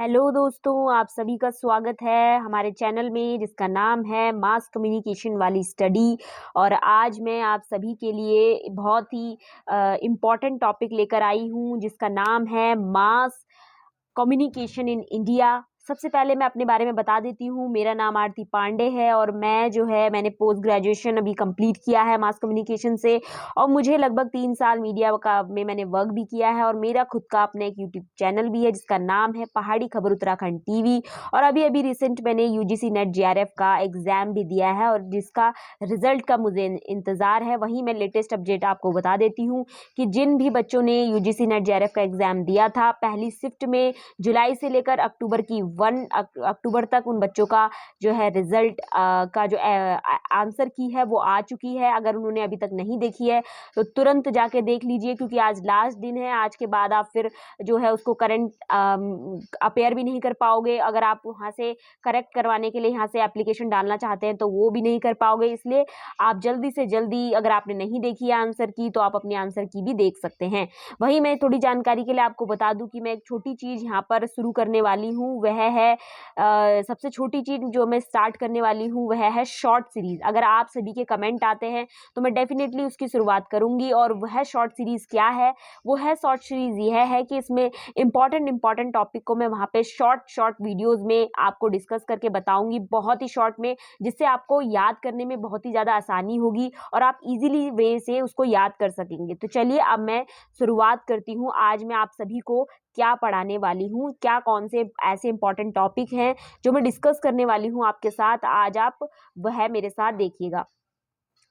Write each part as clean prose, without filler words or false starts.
Hello दोस्तों, आप सभी का स्वागत है हमारे चैनल में जिसका नाम है मास कम्युनिकेशन वाली स्टडी। और आज मैं आप सभी के लिए बहुत ही इम्पॉर्टेंट टॉपिक लेकर आई हूँ जिसका नाम है मास कम्युनिकेशन इन इंडिया। सबसे पहले मैं अपने बारे में बता देती हूँ। मेरा नाम आरती पांडे है और मैंने पोस्ट ग्रेजुएशन अभी कंप्लीट किया है मास कम्युनिकेशन से। और मुझे लगभग 3 साल मीडिया का में मैंने वर्क भी किया है और मेरा खुद का अपना एक यूट्यूब चैनल भी है जिसका नाम है पहाड़ी खबर उत्तराखंड टीवी। और अभी अभी रिसेंट मैंने यूजीसी नेट जेआरएफ का एग्जाम भी दिया है और जिसका रिजल्ट का मुझे इंतज़ार है। वहीं मैं लेटेस्ट अपडेट आपको बता देती हूँ कि जिन भी बच्चों ने यूजीसी नेट जेआरएफ का एग्जाम दिया था पहली शिफ्ट में जुलाई से लेकर अक्टूबर की 1 अक्टूबर तक उन बच्चों का जो है रिजल्ट का जो आंसर की है वो आ चुकी है। अगर उन्होंने अभी तक नहीं देखी है तो तुरंत जाके देख लीजिए, क्योंकि आज लास्ट दिन है। आज के बाद आप फिर जो है उसको करंट अपेयर भी नहीं कर पाओगे। अगर आप वहाँ से करेक्ट करवाने के लिए यहाँ से एप्लीकेशन डालना चाहते हैं तो वो भी नहीं कर पाओगे। इसलिए आप जल्दी से जल्दी, अगर आपने नहीं देखी है आंसर की, तो आप अपने आंसर की भी देख सकते हैं। वहीं मैं थोड़ी जानकारी के लिए आपको बता दूं कि मैं एक छोटी चीज़ यहाँ पर शुरू करने वाली हूँ। वह है सबसे छोटी चीज़ जो मैं स्टार्ट करने वाली हूँ वह है शॉर्ट सीरीज़। अगर आप सभी के कमेंट आते हैं तो मैं डेफिनेटली उसकी शुरुआत करूँगी। और वह शॉर्ट सीरीज़ क्या है? वो है शॉर्ट सीरीज़ यह है कि इसमें इंपॉर्टेंट टॉपिक को मैं वहाँ पे शॉर्ट वीडियोज़ में आपको डिस्कस करके बताऊँगी, बहुत ही शॉर्ट में, जिससे आपको याद करने में बहुत ही ज़्यादा आसानी होगी और आप इजीली वे से उसको याद कर सकेंगे। तो चलिए अब मैं शुरुआत करती हूँ। आज मैं आप सभी को क्या पढ़ाने वाली हूँ, क्या कौन से ऐसे इंपॉर्टेंट टॉपिक हैं जो मैं डिस्कस करने वाली हूँ आपके साथ। आज आप वह मेरे साथ देखिएगा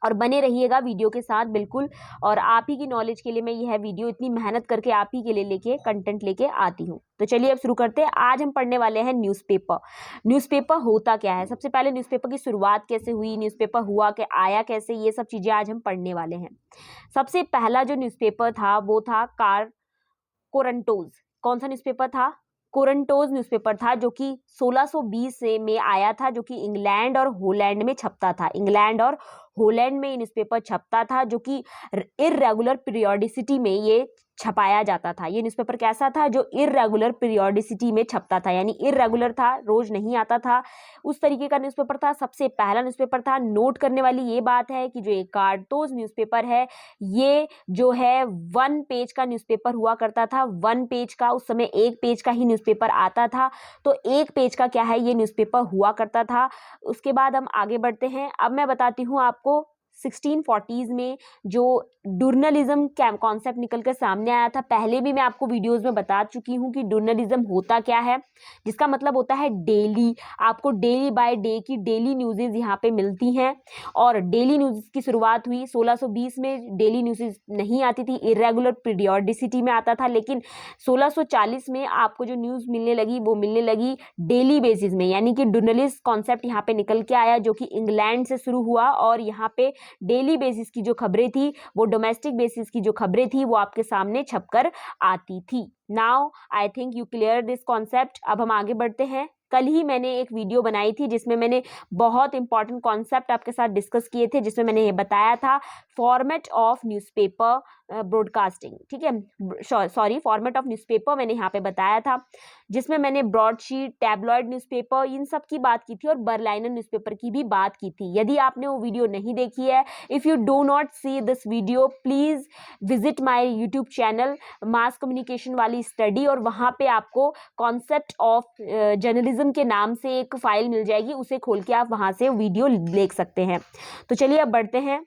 और बने रहिएगा वीडियो के साथ बिल्कुल। और आप ही की नॉलेज के लिए मैं यह वीडियो इतनी मेहनत करके आप ही के लिए कंटेंट लेके आती हूँ। तो चलिए अब शुरू करते हैं। आज हम पढ़ने वाले हैं न्यूज़पेपर। न्यूज़पेपर होता क्या है, सबसे पहले न्यूज़पेपर की शुरुआत कैसे हुई, न्यूज़पेपर हुआ कि आया कैसे, ये सब चीज़ें आज हम पढ़ने वाले हैं। सबसे पहला जो न्यूज़पेपर था वो था कोरंटोज। कौन सा न्यूज़पेपर था? कोरंटोज न्यूज़पेपर था, जो कि 1620 से में आया था, जो कि इंग्लैंड और हॉलैंड में छपता था। इंग्लैंड और हॉलैंड में न्यूज़पेपर छपता था, जो कि इर्रेगुलर पीरियोडिसिटी में ये छपाया जाता था। ये न्यूज़पेपर कैसा था? जो इर्रेगुलर पीरियोडिसिटी में छपता था, यानी इर्रेगुलर था, रोज नहीं आता था, उस तरीके का न्यूज़पेपर था। सबसे पहला न्यूज़पेपर था। नोट करने वाली ये बात है कि जो एक कार्टोज न्यूज़पेपर है ये जो है 1 पेज का न्यूज़पेपर हुआ करता था। 1 पेज का, उस समय 1 पेज का ही न्यूज़पेपर आता था। तो 1 पेज का क्या है, ये न्यूज़पेपर हुआ करता था। उसके बाद हम आगे बढ़ते हैं। अब मैं बताती हूँ आपको 1640s में जो जर्नलिज्म कॉन्सेप्ट निकल कर सामने आया था। पहले भी मैं आपको वीडियोस में बता चुकी हूँ कि जर्नलिज्म होता क्या है, जिसका मतलब होता है डेली, आपको डेली बाय डे की डेली न्यूज़ेज यहाँ पे मिलती हैं। और डेली न्यूज़ की शुरुआत हुई 1620 में। डेली न्यूज़ेज नहीं आती थी, इरेगुलर पीरियोडिसिटी में आता था। लेकिन 1640 में आपको जो न्यूज़ मिलने लगी वो मिलने लगी डेली बेसिस में, यानी कि जर्नलिस्ट कॉन्सेप्ट यहाँ पे निकल के आया, जो कि इंग्लैंड से शुरू हुआ। और यहाँ पे डेली बेसिस की जो खबरें थी, वो डोमेस्टिक बेसिस की जो खबरें थी, वो आपके सामने छपकर आती थी। Now I think you clear this concept. अब हम आगे बढ़ते हैं। कल ही मैंने एक वीडियो बनाई थी जिसमें मैंने बहुत इंपॉर्टेंट कॉन्सेप्ट आपके साथ डिस्कस किए थे, जिसमें मैंने ये बताया था फॉर्मेट ऑफ न्यूज़पेपर ब्रॉडकास्टिंग, ठीक है, सॉरी, फॉर्मेट ऑफ न्यूज़पेपर मैंने यहाँ पे बताया था, जिसमें मैंने ब्रॉडशीट, टैबलॉइड न्यूज़पेपर, इन सब की बात की थी और बर्लाइनर न्यूज़पेपर की भी बात की थी। यदि आपने वो वीडियो नहीं देखी है, if you do not see this video, please visit my YouTube channel mass communication वाली स्टडी, और वहाँ पे आपको कॉन्सेप्ट ऑफ जर्नलिज्म के नाम से एक फाइल मिल जाएगी, उसे खोल के आप वहाँ से वीडियो देख सकते हैं। तो चलिए अब बढ़ते हैं।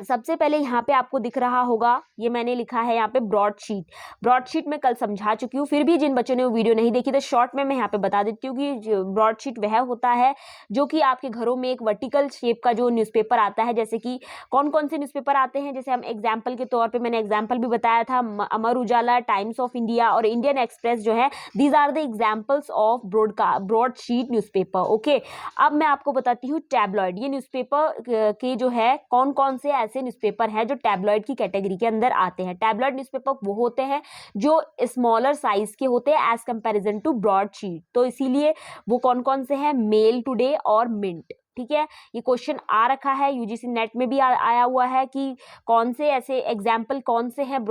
सबसे पहले यहाँ पे आपको दिख रहा होगा, ये मैंने लिखा है यहाँ पे ब्रॉडशीट। ब्रॉडशीट मैं कल समझा चुकी हूँ, फिर भी जिन बच्चों ने वो वीडियो नहीं देखी तो शॉर्ट में मैं यहाँ पे बता देती हूँ कि ब्रॉडशीट वह होता है जो कि आपके घरों में एक वर्टिकल शेप का जो न्यूज़पेपर आता है। जैसे कि कौन कौन से न्यूज़पेपर आते हैं, जैसे हम एग्जाम्पल के तौर पर, मैंने एग्जाम्पल भी बताया था, Amar Ujala, Times of India और इंडियन एक्सप्रेस जो है, these are the examples of broadsheet newspaper. Okay, अब मैं आपको बताती हूँ टैबलॉइड। ये न्यूज़पेपर के जो है कौन कौन से ऐसे न्यूज़पेपर हैं जो टैबलॉइड की कैटेगरी के अंदर आते हैं। टैबलॉइड न्यूज़पेपर वो होते हैं जो स्मॉलर साइज के होते हैं एज कंपैरिजन टू ब्रॉडशीट। तो इसीलिए वो कौन कौन से हैं? मेल टुडे और मिंट। ठीक है, ये क्वेश्चन आ रखा है, यूजीसी नेट में भी आया हुआ है कि कौन से ऐसे एग्जाम्पल कौन से हैं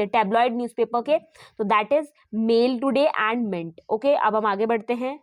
टैब्लॉइड न्यूज़पेपर के, तो that is Mail Today and Mint. Okay, अब हम आगे बढ़ते हैं।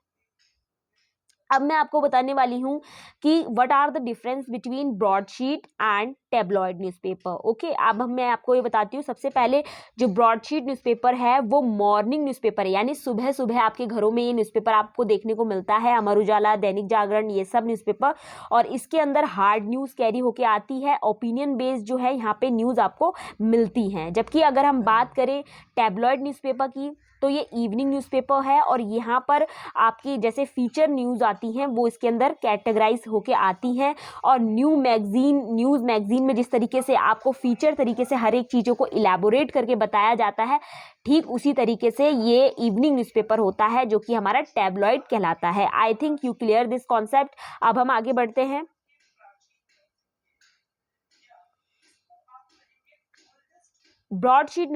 अब मैं आपको बताने वाली हूँ कि what are the difference between broadsheet and tabloid newspaper. Okay, अब मैं आपको ये बताती हूँ। सबसे पहले जो ब्रॉडशीट न्यूज़पेपर है वो मॉर्निंग न्यूज़पेपर है, यानी सुबह सुबह आपके घरों में ये न्यूज़पेपर आपको देखने को मिलता है, अमर उजाला, दैनिक जागरण, ये सब न्यूज़पेपर। और इसके अंदर हार्ड न्यूज़ कैरी होके आती है, ओपिनियन बेस्ड जो है यहाँ पे न्यूज़ आपको मिलती हैं। जबकि अगर हम बात करें टैबलॉइड न्यूज़पेपर की, तो ये इवनिंग न्यूज़पेपर है और यहाँ पर आपकी जैसे फीचर न्यूज़ आती हैं वो इसके अंदर कैटेगराइज होके आती हैं। और न्यूज़ मैगजीन में जिस तरीके से आपको फीचर तरीके से हर एक चीज़ों को इलेबोरेट करके बताया जाता है, ठीक उसी तरीके से ये इवनिंग न्यूज़पेपर होता है जो कि हमारा टैबलॉइड कहलाता है। I think you clear this concept. अब हम आगे बढ़ते हैं। ब्रॉडशीट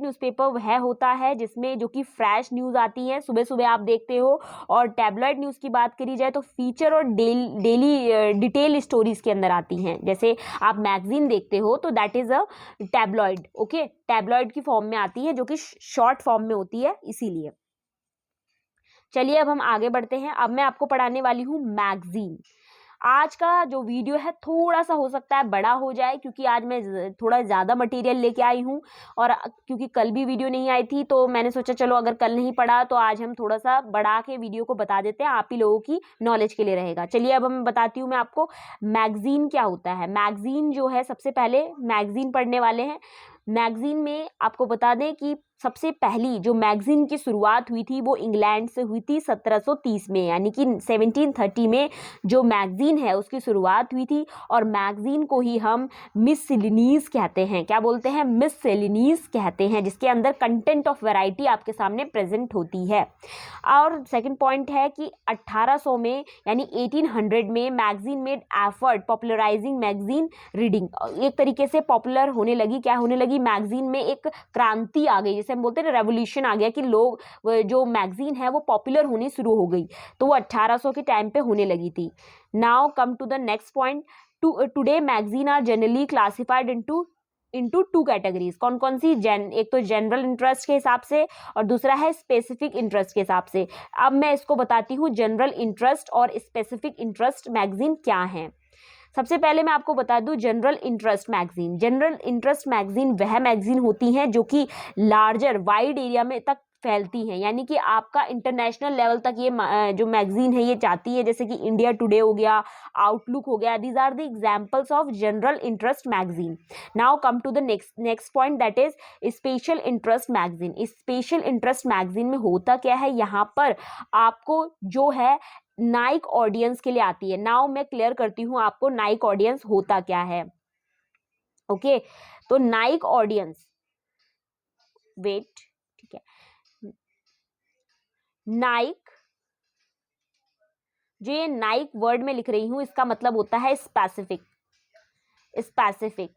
न्यूज़पेपर वह होता है जिसमें जो कि फ्रेश न्यूज़ आती है, सुबह सुबह आप देखते हो। और टैबलॉइड न्यूज़ की बात करी जाए तो फीचर और डेली डिटेल स्टोरीज के अंदर आती हैं। जैसे आप मैगजीन देखते हो तो that is a tabloid. Okay, tabloid की फॉर्म में आती है जो कि शॉर्ट फॉर्म में होती है, इसीलिए। चलिए अब हम आगे बढ़ते हैं। अब मैं आपको पढ़ाने वाली हूँ मैगजीन। आज का जो वीडियो है थोड़ा सा हो सकता है बड़ा हो जाए, क्योंकि आज मैं थोड़ा ज़्यादा मटेरियल लेके आई हूँ। और क्योंकि कल भी वीडियो नहीं आई थी तो मैंने सोचा चलो अगर कल नहीं पढ़ा तो आज हम थोड़ा सा बढ़ा के वीडियो को बता देते हैं, आप ही लोगों की नॉलेज के लिए रहेगा। चलिए अब मैं बताती हूँ मैं आपको मैगजीन क्या होता है। मैगजीन जो है, सबसे पहले मैगजीन पढ़ने वाले हैं। मैगजीन में आपको बता दें कि सबसे पहली जो मैगजीन की शुरुआत हुई थी वो इंग्लैंड से हुई थी 1730 में, यानी कि 1730 में जो मैगजीन है उसकी शुरुआत हुई थी। और मैगजीन को ही हम मिससेलेनियस कहते हैं। क्या बोलते हैं? मिससेलेनियस कहते हैं, जिसके अंदर कंटेंट ऑफ वैरायटी आपके सामने प्रेजेंट होती है। और सेकंड पॉइंट है कि 1800 में यानी 1800 में magazine made effort popularising magazine reading. एक तरीके से पॉपुलर होने लगी। क्या होने लगी? मैगजीन में एक क्रांति आ गई, जैसे हम बोलते हैं रेवोल्यूशन आ गया, कि लोग जो मैगजीन है वो पॉपुलर होनी शुरू हो गई। तो वो 1800 के टाइम पे होने लगी थी। Now come to the next point. Today magazine are generally classified into two categories. कौन कौन सी? एक तो जनरल इंटरेस्ट के हिसाब से और दूसरा है स्पेसिफिक इंटरेस्ट के हिसाब से। अब मैं इसको बताती हूँ जनरल इंटरेस्ट और स्पेसिफिक इंटरेस्ट मैगजीन क्या है। सबसे पहले मैं आपको बता दूं general interest magazine. General interest magazine वह मैगजीन होती हैं जो कि लार्जर वाइड एरिया में तक फैलती हैं, यानी कि आपका इंटरनेशनल लेवल तक ये जो मैगजीन है ये चाहती है। जैसे कि इंडिया टुडे हो गया, आउटलुक हो गया, these are the examples of general interest magazine. Now come to the next point, that is special interest magazine. Special interest magazine में होता क्या है? यहाँ पर आपको जो है नाइक ऑडियंस के लिए आती है। नाउ मैं क्लियर करती हूँ आपको नाइक ऑडियंस होता क्या है। ओके, तो नाइक ऑडियंस, वेट, ठीक है, नाइक, जो ये नाइक वर्ड में लिख रही हूं इसका मतलब होता है स्पेसिफिक। स्पेसिफिक,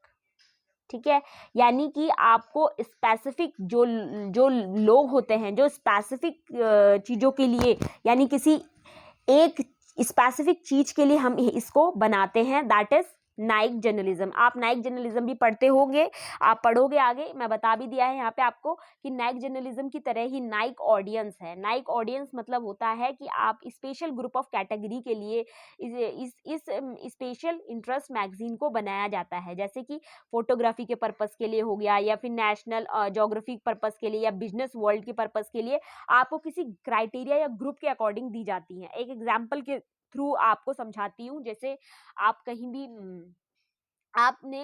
ठीक है, यानी कि आपको स्पेसिफिक जो जो लोग होते हैं जो स्पेसिफिक चीजों के लिए, यानी किसी एक स्पेसिफिक चीज के लिए हम इसको बनाते हैं, दैट इज नाइक जर्नलिज्म। आप नाइक जर्नलिज्म भी पढ़ते होंगे, आप पढ़ोगे आगे, मैं बता भी दिया है यहाँ पे आपको कि नाइक जर्नलिज्म की तरह ही नाइक ऑडियंस है। नाइक ऑडियंस मतलब होता है कि आप स्पेशल ग्रुप ऑफ कैटेगरी के लिए इस स्पेशल इंटरेस्ट मैगजीन को बनाया जाता है। जैसे कि फोटोग्राफी के पर्पस के लिए हो गया, या फिर नेशनल ज्योग्राफी पर्पस के लिए, या बिजनेस वर्ल्ड के पर्पस के लिए आपको किसी क्राइटेरिया या ग्रुप के अकॉर्डिंग दी जाती हैं। एक एग्जाम्पल के थ्रू आपको समझाती हूँ। जैसे आप कहीं भी आपने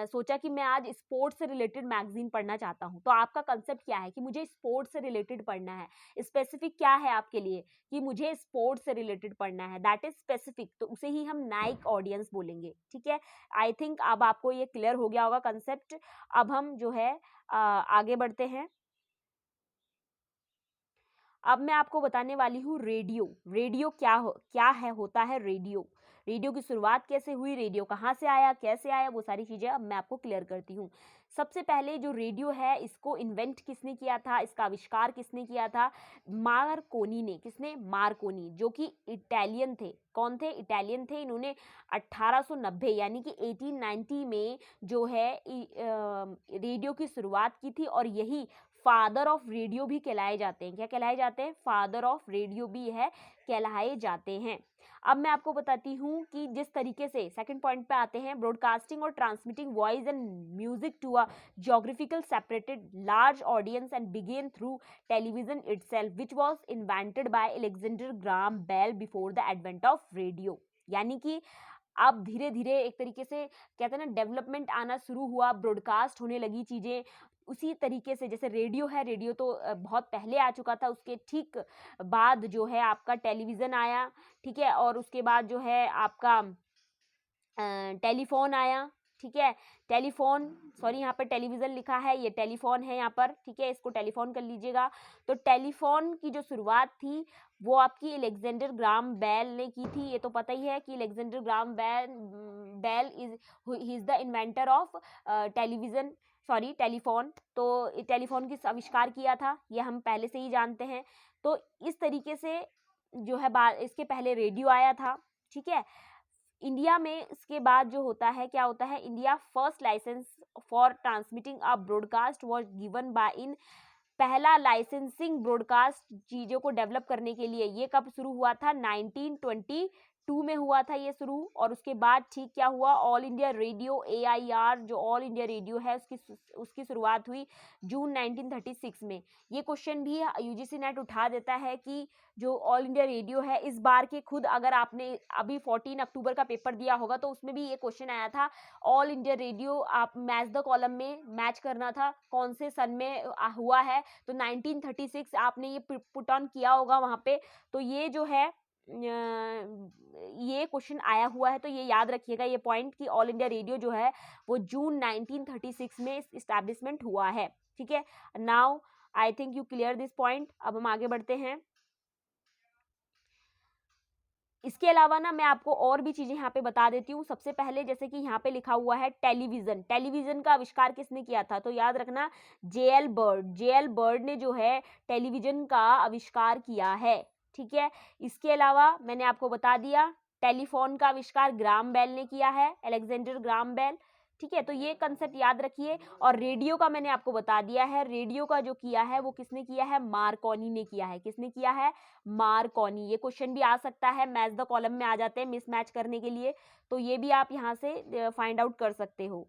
सोचा कि मैं आज स्पोर्ट्स से रिलेटेड मैगजीन पढ़ना चाहता हूं, तो आपका कंसेप्ट क्या है कि मुझे स्पोर्ट्स से रिलेटेड पढ़ना है। स्पेसिफिक क्या है आपके लिए कि मुझे स्पोर्ट्स से रिलेटेड पढ़ना है, दैट इज स्पेसिफिक, तो उसे ही हम नाइक ऑडियंस बोलेंगे। ठीक है, आई थिंक अब आपको ये क्लियर हो गया होगा कंसेप्ट। अब हम जो है आगे बढ़ते हैं। अब मैं आपको बताने वाली हूँ रेडियो। रेडियो क्या है, होता है रेडियो। रेडियो की शुरुआत कैसे हुई, रेडियो कहाँ से आया, कैसे आया, वो सारी चीज़ें अब मैं आपको क्लियर करती हूँ। सबसे पहले जो रेडियो है इसको इन्वेंट किसने किया था, इसका आविष्कार किसने किया था? मार्कोनी ने। किसने? मार्कोनी, जो कि इटालियन थे। कौन थे? इटालियन थे। इन्होंने 1890 यानी कि 1890 में जो है रेडियो की शुरुआत की थी और यही फादर ऑफ रेडियो भी कहलाए जाते हैं। क्या कहलाए जाते हैं? फादर ऑफ रेडियो भी है कहलाए जाते हैं। अब मैं आपको बताती हूँ कि जिस तरीके से सेकंड पॉइंट पे आते हैं, ब्रॉडकास्टिंग और transmitting voice and music to a geographical separated large audience and began through television itself, which was invented by Alexander Graham Bell before the advent of radio। यानी कि अब धीरे धीरे एक तरीके से कहते हैं ना डेवलपमेंट आना शुरू हुआ, ब्रॉडकास्ट होने लगी चीज़ें। उसी तरीके से जैसे रेडियो है, रेडियो तो बहुत पहले आ चुका था, उसके ठीक बाद जो है आपका टेलीविज़न आया, ठीक है, और उसके बाद जो है आपका टेलीफोन आया, ठीक है। टेलीफोन, सॉरी यहाँ पर टेलीविज़न लिखा है, ये टेलीफोन है यहाँ पर, ठीक है, इसको टेलीफोन कर लीजिएगा। तो टेलीफोन की जो शुरुआत थी वो आपकी अलेक्जेंडर ग्राम बेल ने की थी। ये तो पता ही है कि Alexander Graham Bell he is the inventor of television, sorry telephone. तो टेलीफोन की आविष्कार किया था, ये हम पहले से ही जानते हैं। तो इस तरीके से जो है इसके पहले रेडियो आया था, ठीक है। इंडिया में इसके बाद जो होता है, क्या होता है, India first licence for transmitting a broadcast was given by in. पहला लाइसेंसिंग ब्रॉडकास्ट चीज़ों को डेवलप करने के लिए ये कब शुरू हुआ था? 1922 में हुआ था ये शुरू। और उसके बाद ठीक क्या हुआ, ऑल इंडिया रेडियो AIR जो ऑल इंडिया रेडियो है उसकी शुरुआत हुई जून 1936 में। ये क्वेश्चन भी UGC नेट उठा देता है कि जो ऑल इंडिया रेडियो है इस बार के, खुद अगर आपने अभी 14 अक्टूबर का पेपर दिया होगा तो उसमें भी ये क्वेश्चन आया था, ऑल इंडिया रेडियो आप मैच द कॉलम में मैच करना था कौन से सन में हुआ है, तो 1936 आपने ये पुट ऑन किया होगा वहाँ पे। तो ये जो है ये क्वेश्चन आया हुआ है, तो ये याद रखिएगा ये पॉइंट कि ऑल इंडिया रेडियो जो है वो जून 1936 में इस्टेब्लिशमेंट हुआ है, ठीक है। Now I think you clear this point. अब हम आगे बढ़ते हैं। इसके अलावा ना मैं आपको और भी चीज़ें यहाँ पे बता देती हूँ। सबसे पहले जैसे कि यहाँ पे लिखा हुआ है टेलीविज़न। टेलीविज़न का आविष्कार किसने किया था? तो याद रखना JL बर्ड। JL बर्ड ने जो है टेलीविज़न का आविष्कार किया है, ठीक है। इसके अलावा मैंने आपको बता दिया टेलीफोन का आविष्कार ग्राम बेल ने किया है, अलेक्जेंडर ग्राम बेल, ठीक है। तो ये कंसेप्ट याद रखिए। और रेडियो का मैंने आपको बता दिया है, रेडियो का जो किया है वो किसने किया है? मार्कोनी ने किया है। किसने किया है? मार्कोनी। ये क्वेश्चन भी आ सकता है, मैच द कॉलम में आ जाते हैं मिसमैच करने के लिए, तो ये भी आप यहाँ से फाइंड आउट कर सकते हो।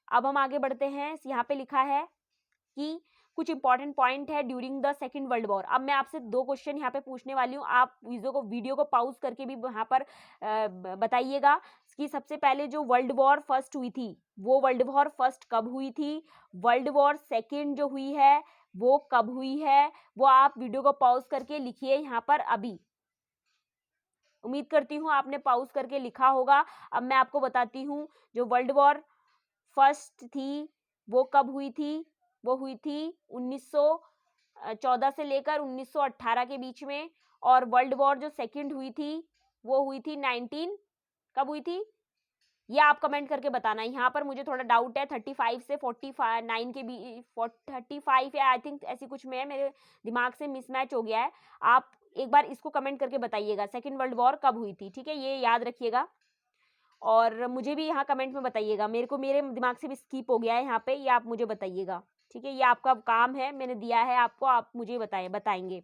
अब हम आगे बढ़ते हैं। यहाँ पे लिखा है कि कुछ इंपॉर्टेंट पॉइंट है during the second world war. अब मैं आपसे 2 क्वेश्चन यहाँ पे पूछने वाली हूँ, आप वीडियो को पॉज करके भी यहाँ पर बताइएगा कि सबसे पहले जो वर्ल्ड वॉर फर्स्ट हुई थी वो वर्ल्ड वॉर फर्स्ट कब हुई थी, वर्ल्ड वॉर सेकेंड जो हुई है वो कब हुई है, वो आप वीडियो को पॉज करके लिखिए यहाँ पर अभी। उम्मीद करती हूँ आपने पॉज करके लिखा होगा। अब मैं आपको बताती हूँ जो वर्ल्ड वॉर फर्स्ट थी वो कब हुई थी, वो हुई थी 1914 से लेकर 1918 के बीच में। और वर्ल्ड वॉर जो सेकंड हुई थी वो हुई थी 19 कब हुई थी, ये आप कमेंट करके बताना। यहाँ पर मुझे थोड़ा डाउट है 35 से 49 के बीच, 35 है आई थिंक, ऐसी कुछ में है, मेरे दिमाग से मिसमैच हो गया है। आप एक बार इसको कमेंट करके बताइएगा सेकेंड वर्ल्ड वॉर कब हुई थी, ठीक है, ये याद रखिएगा। और मुझे भी यहाँ कमेंट में बताइएगा, मेरे दिमाग से भी स्किप हो गया है यहाँ पे, ये आप मुझे बताइएगा, ठीक है। ये आपका काम है, मैंने दिया है आपको, आप मुझे बताएंगे।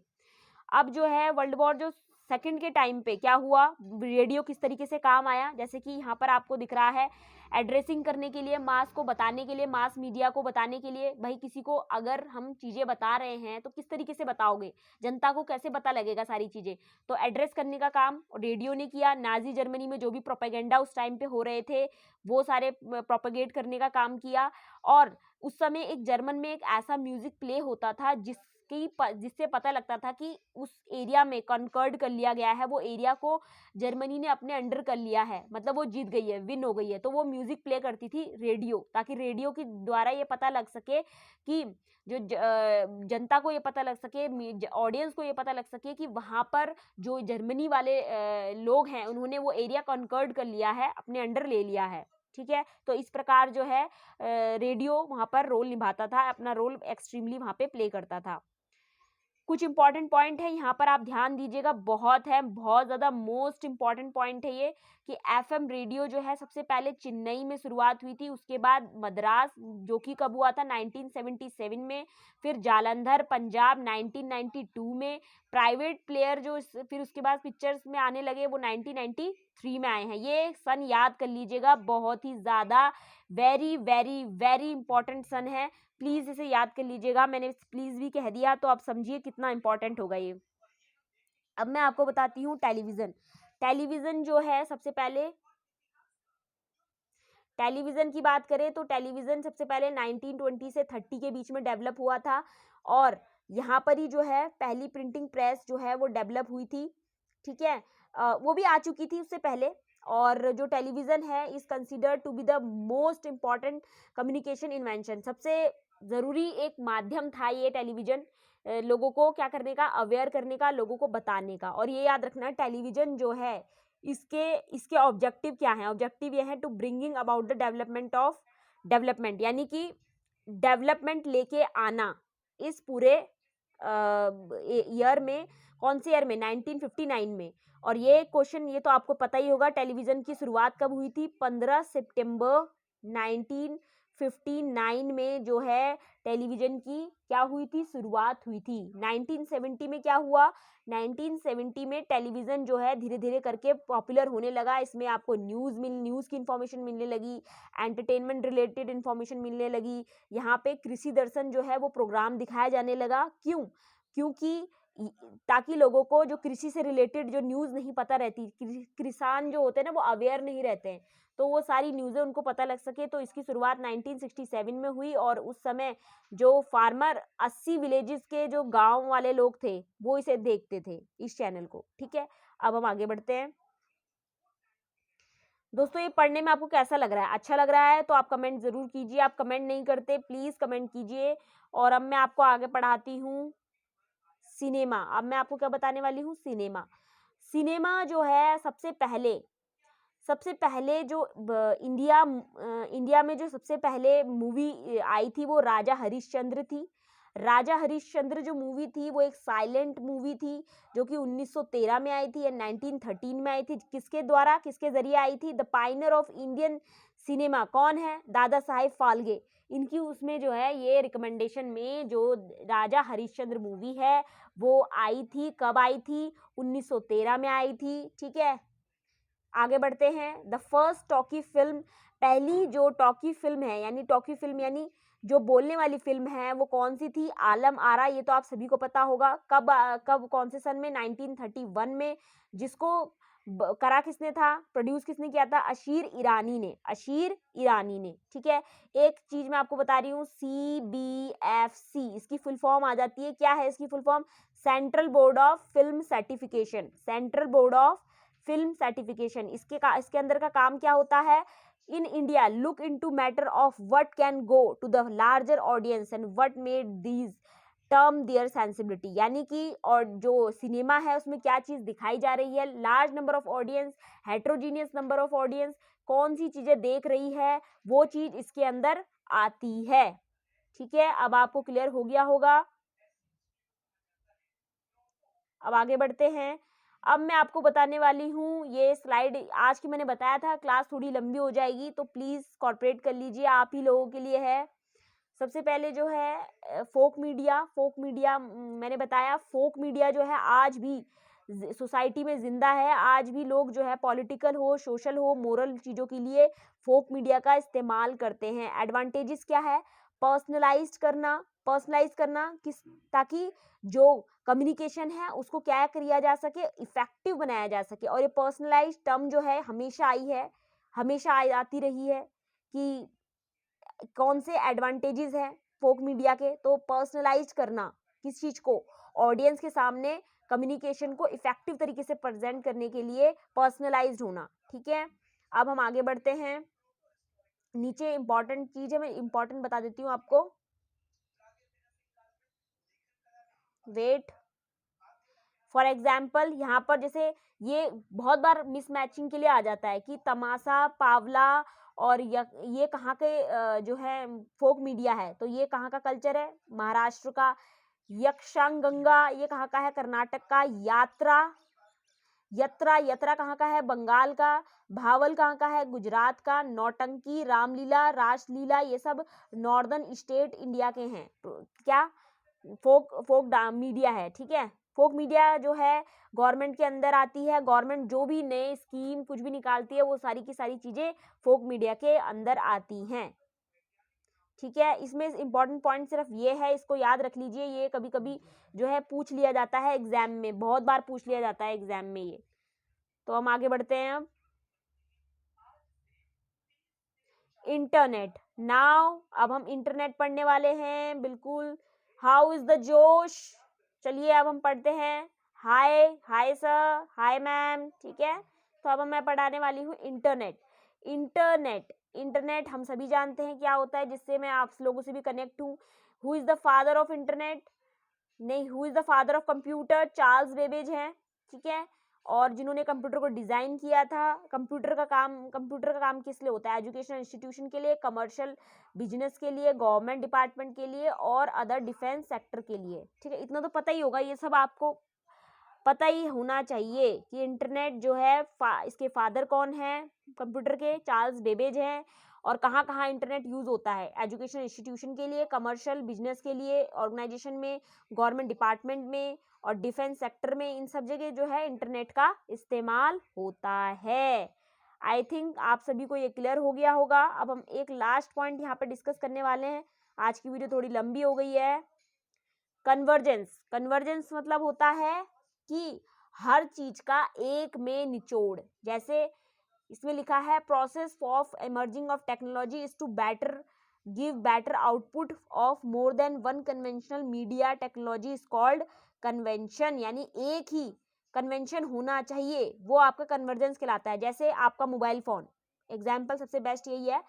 अब जो है वर्ल्ड वॉर जो सेकंड के टाइम पे क्या हुआ, रेडियो किस तरीके से काम आया, जैसे कि यहाँ पर आपको दिख रहा है एड्रेसिंग करने के लिए, मास को बताने के लिए, मास मीडिया को बताने के लिए। भाई किसी को अगर हम चीज़ें बता रहे हैं तो किस तरीके से बताओगे, जनता को कैसे पता लगेगा सारी चीज़ें, तो एड्रेस करने का काम रेडियो ने किया। नाजी जर्मनी में जो भी प्रोपेगेंडा उस टाइम पे हो रहे थे वो सारे प्रोपेगेट करने का काम किया। और उस समय एक जर्मन में एक ऐसा म्यूजिक प्ले होता था जिस जिससे पता लगता था कि उस एरिया में कॉन्कर्ड कर लिया गया है, वो एरिया को जर्मनी ने अपने अंडर कर लिया है, मतलब वो जीत गई है, विन हो गई है। तो वो म्यूजिक प्ले करती थी रेडियो, ताकि रेडियो के द्वारा ये पता लग सके कि जो जनता को ये पता लग सके, ऑडियंस को ये पता लग सके कि वहाँ पर जो जर्मनी वाले लोग हैं उन्होंने वो एरिया कॉन्कर्ड कर लिया है, अपने अंडर ले लिया है। ठीक है, तो इस प्रकार जो है रेडियो वहाँ पर रोल निभाता था, अपना रोल एक्सट्रीमली वहाँ पे प्ले करता था। कुछ इंपॉर्टेंट पॉइंट है यहाँ पर, आप ध्यान दीजिएगा, बहुत है, बहुत ज़्यादा मोस्ट इंपॉर्टेंट पॉइंट है ये, कि एफएम रेडियो जो है सबसे पहले चेन्नई में शुरुआत हुई थी, उसके बाद मद्रास, जो कि कब हुआ था 1977 में, फिर जालंधर पंजाब 1992 में, प्राइवेट प्लेयर जो फिर उसके बाद पिक्चर्स में आने लगे वो 1993 में आए हैं। ये सन याद कर लीजिएगा, बहुत ही ज़्यादा वेरी वेरी वेरी इंपॉर्टेंट सन है, प्लीज़ इसे याद कर लीजिएगा। मैंने प्लीज़ भी कह दिया तो आप समझिए कितना इंपॉर्टेंट होगा ये। अब मैं आपको बताती हूँ टेलीविज़न। टेलीविज़न जो है सबसे पहले, टेलीविज़न की बात करें तो टेलीविज़न सबसे पहले 1920 से 30 के बीच में डेवलप हुआ था, और यहाँ पर ही जो है पहली प्रिंटिंग प्रेस जो है वो डेवलप हुई थी। ठीक है, वो भी आ चुकी थी उससे पहले। और जो टेलीविज़न है is considered to be the most important communication invention. सबसे ज़रूरी एक माध्यम था ये टेलीविज़न, लोगों को क्या करने का, अवेयर करने का, लोगों को बताने का। और ये याद रखना, टेलीविज़न जो है इसके इसके ऑब्जेक्टिव क्या हैं? ऑब्जेक्टिव ये है to bringing about the development of development, यानी कि डेवलपमेंट लेके आना इस पूरे ईयर में। कौन से ईयर में? 1959 में। और ये क्वेश्चन ये तो आपको पता ही होगा, टेलीविज़न की शुरुआत कब हुई थी? 15 सितंबर 1959 में जो है टेलीविज़न की क्या हुई थी? शुरुआत हुई थी। 1970 में क्या हुआ? 1970 में टेलीविज़न जो है धीरे धीरे करके पॉपुलर होने लगा। इसमें आपको न्यूज़ की इन्फॉर्मेशन मिलने लगी, एंटरटेनमेंट रिलेटेड इन्फॉर्मेशन मिलने लगी। यहाँ पे कृषि दर्शन जो है वो प्रोग्राम दिखाया जाने लगा। क्यों? क्योंकि ताकि लोगों को जो कृषि से रिलेटेड जो न्यूज़ नहीं पता रहती, किसान जो होते हैं ना वो अवेयर नहीं रहते हैं, तो वो सारी न्यूज़ें उनको पता लग सके। तो इसकी शुरुआत 1967 में हुई, और उस समय जो फार्मर 80 विलेजेस के जो गांव वाले लोग थे वो इसे देखते थे, इस चैनल को। ठीक है, अब हम आगे बढ़ते हैं। दोस्तों ये पढ़ने में आपको कैसा लग रहा है? अच्छा लग रहा है तो आप कमेंट ज़रूर कीजिए। आप कमेंट नहीं करते, प्लीज़ कमेंट कीजिए। और अब मैं आपको आगे पढ़ाती हूँ सिनेमा। अब मैं आपको क्या बताने वाली हूँ? सिनेमा। सिनेमा जो है सबसे पहले जो इंडिया में जो सबसे पहले मूवी आई थी वो राजा हरिश्चंद्र थी। राजा हरिश्चंद्र जो मूवी थी वो एक साइलेंट मूवी थी, जो कि 1913 में आई थी या 1913 में आई थी। किसके द्वारा, किसके जरिए आई थी? The Pioneer of Indian cinema कौन है? दादा साहेब फाल्के। इनकी उसमें जो है ये रिकमेंडेशन में जो राजा हरिश्चंद्र मूवी है वो आई थी। कब आई थी? 1913 में आई थी। ठीक है, आगे बढ़ते हैं। द फर्स्ट टॉकी फिल्म, पहली जो टॉकी फिल्म है, यानी टॉकी फिल्म यानी जो बोलने वाली फिल्म है, वो कौन सी थी? आलम आरा। ये तो आप सभी को पता होगा। कब कौन से सन में? 1931 में। जिसको करा किसने था? प्रोड्यूस किसने किया था? अशीर ईरानी ने। अशीर ईरानी ने। ठीक है, एक चीज मैं आपको बता रही हूँ, CBFC इसकी फुल फॉर्म आ जाती है। क्या है इसकी full form? Central Board of Film Certification. Central Board of Film Certification. इसके अंदर का काम क्या होता है? In India look into matter of what can go to the larger audience and what made these term their sensibility, यानी कि और जो सिनेमा है उसमें क्या चीज दिखाई जा रही है, large number of audience, heterogeneous number of audience, कौन सी चीजें देख रही है, वो चीज इसके अंदर आती है। ठीक है, अब आपको क्लियर हो गया होगा। अब आगे बढ़ते हैं। अब मैं आपको बताने वाली हूँ, ये स्लाइड आज की मैंने बताया था क्लास थोड़ी लंबी हो जाएगी, तो प्लीज़ कॉर्पोरेट कर लीजिए, आप ही लोगों के लिए है। सबसे पहले जो है फोक मीडिया मैंने बताया, फोक मीडिया जो है आज भी सोसाइटी में जिंदा है। आज भी लोग जो है पॉलिटिकल हो, सोशल हो, मोरल चीज़ों के लिए फोक मीडिया का इस्तेमाल करते हैं। एडवांटेजेस क्या है? पर्सनलाइज करना किस, ताकि जो कम्युनिकेशन है उसको क्या किया जा सके, इफेक्टिव बनाया जा सके। और ये पर्सनलाइज टर्म जो है हमेशा आई है, हमेशा आती रही है। कि कौन से एडवांटेजेस हैं फोक मीडिया के? तो पर्सनलाइज करना, किस चीज़ को, ऑडियंस के सामने कम्युनिकेशन को इफेक्टिव तरीके से प्रेजेंट करने के लिए पर्सनलाइज्ड होना। ठीक है, अब हम आगे बढ़ते हैं। नीचे इंपॉर्टेंट चीज है, मैं इंपॉर्टेंट बता देती हूँ आपको। वेट, फॉर एग्जाम्पल यहाँ पर जैसे ये बहुत बार मिसमैचिंग के लिए आ जाता है कि तमाशा, पावला और ये कहाँ के जो है फोक मीडिया है, तो ये कहाँ का कल्चर है, महाराष्ट्र का। यक्षांगंगा ये कहाँ का है, कर्नाटक का। यात्रा, यत्रा, यत्रा कहाँ का है, बंगाल का। भावल कहाँ का है, गुजरात का। नौटंकी, रामलीला, रासलीला ये सब नॉर्दर्न स्टेट इंडिया के हैं। तो क्या फोक मीडिया है। ठीक है, फोक मीडिया जो है गवर्नमेंट के अंदर आती है। गवर्नमेंट जो भी नए स्कीम कुछ भी निकालती है वो सारी की सारी चीजें फोक मीडिया के अंदर आती हैं। ठीक है, इसमें इंपॉर्टेंट पॉइंट सिर्फ ये है, इसको याद रख लीजिए। ये कभी कभी जो है पूछ लिया जाता है एग्जाम में, बहुत बार पूछ लिया जाता है एग्जाम में ये। तो हम आगे बढ़ते हैं। अब इंटरनेट नाउ, अब हम इंटरनेट पढ़ने वाले हैं बिल्कुल। हाउ इज द जोश, चलिए अब हम पढ़ते हैं। हाय, हाय सर, हाय मैम। ठीक है, तो अब मैं पढ़ाने वाली हूँ इंटरनेट। इंटरनेट, इंटरनेट हम सभी जानते हैं क्या होता है, जिससे मैं आप लोगों से भी कनेक्ट हूँ। Who is the father of internet, नहीं, who is the father of computer, Charles Babbage हैं। ठीक है, और जिन्होंने कंप्यूटर को डिजाइन किया था। कंप्यूटर का काम किस लिए होता है, एजुकेशन इंस्टीट्यूशन के लिए, कमर्शियल बिजनेस के लिए, गवर्नमेंट डिपार्टमेंट के लिए और अदर डिफेंस सेक्टर के लिए। ठीक है, इतना तो पता ही होगा, ये सब आपको पता ही होना चाहिए कि इंटरनेट जो है इसके फादर कौन है कंप्यूटर के, चार्ल्स बेबेज हैं। और कहाँ कहाँ इंटरनेट यूज होता है, एजुकेशन इंस्टीट्यूशन के लिए, कमर्शियल बिजनेस के लिए, ऑर्गेनाइजेशन में, गवर्नमेंट डिपार्टमेंट में और डिफेंस सेक्टर में, इन सब जगह जो है इंटरनेट का इस्तेमाल होता है। आई थिंक आप सभी को ये क्लियर हो गया होगा। अब हम एक लास्ट पॉइंट यहाँ पे डिस्कस करने वाले हैं। आज की वीडियो थोड़ी लंबी हो गई है। कन्वर्जेंस, कन्वर्जेंस मतलब होता है कि हर चीज का एक में निचोड़। जैसे इसमें लिखा है, process of emerging of technology is to better give better output of more than one conventional media technology is called convention. यानी एक ही कन्वेंशन होना चाहिए, वो आपका कन्वर्जेंस कहलाता है। जैसे आपका मोबाइल फोन, एग्जाम्पल सबसे बेस्ट यही है,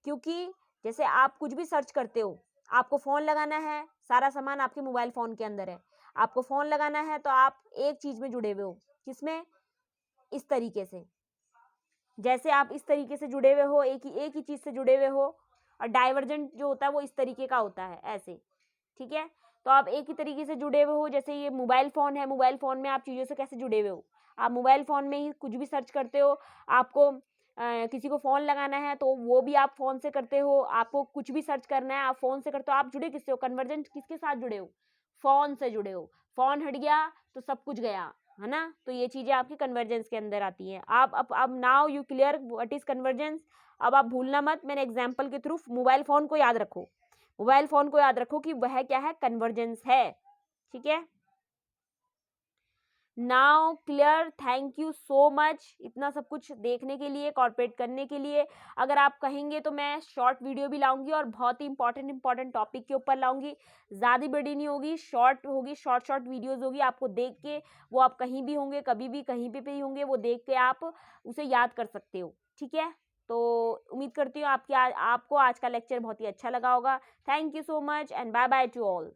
क्योंकि जैसे आप कुछ भी सर्च करते हो, आपको फोन लगाना है, सारा सामान आपके मोबाइल फोन के अंदर है, आपको फोन लगाना है तो आप एक चीज में जुड़े हुए हो, किसमें, इस तरीके से। जैसे आप इस तरीके से जुड़े हुए हो, एक ही चीज से जुड़े हुए हो, और डाइवर्जेंट जो होता है वो इस तरीके का होता है, ऐसे। ठीक है, तो आप एक ही तरीके से जुड़े हुए हो। जैसे ये मोबाइल फोन है, मोबाइल फोन में आप चीजों से कैसे जुड़े हुए हो, आप मोबाइल फोन में ही कुछ भी सर्च करते हो। आपको किसी को फोन लगाना है तो वो भी आप फोन से करते हो, आपको कुछ भी सर्च करना है आप फोन से करते हो। आप जुड़े किससे हो, कन्वर्जेंट किसके साथ जुड़े हो, फोन से जुड़े हो। फोन हट गया तो सब कुछ गया, है ना। तो ये चीजें आपकी कन्वर्जेंस के अंदर आती हैं। आप अब now you clear what is convergence. अब आप भूलना मत, मैंने एग्जांपल के थ्रू मोबाइल फोन को याद रखो, मोबाइल फोन को याद रखो कि वह क्या है, कन्वर्जेंस है। ठीक है, now clear, thank you so much इतना सब कुछ देखने के लिए, कॉर्पोरेट करने के लिए। अगर आप कहेंगे तो मैं शॉर्ट वीडियो भी लाऊंगी और बहुत ही इंपॉर्टेंट टॉपिक के ऊपर लाऊंगी। ज़्यादा बड़ी नहीं होगी, शॉर्ट होगी, शॉर्ट वीडियोस होगी। आपको देख के, वो आप कहीं भी होंगे, कभी भी कहीं पे भी होंगे, वो देख के आप उसे याद कर सकते हो। ठीक है, तो उम्मीद करती हूँ आपको आज का लेक्चर बहुत ही अच्छा लगा होगा। Thank you so much and bye bye to all.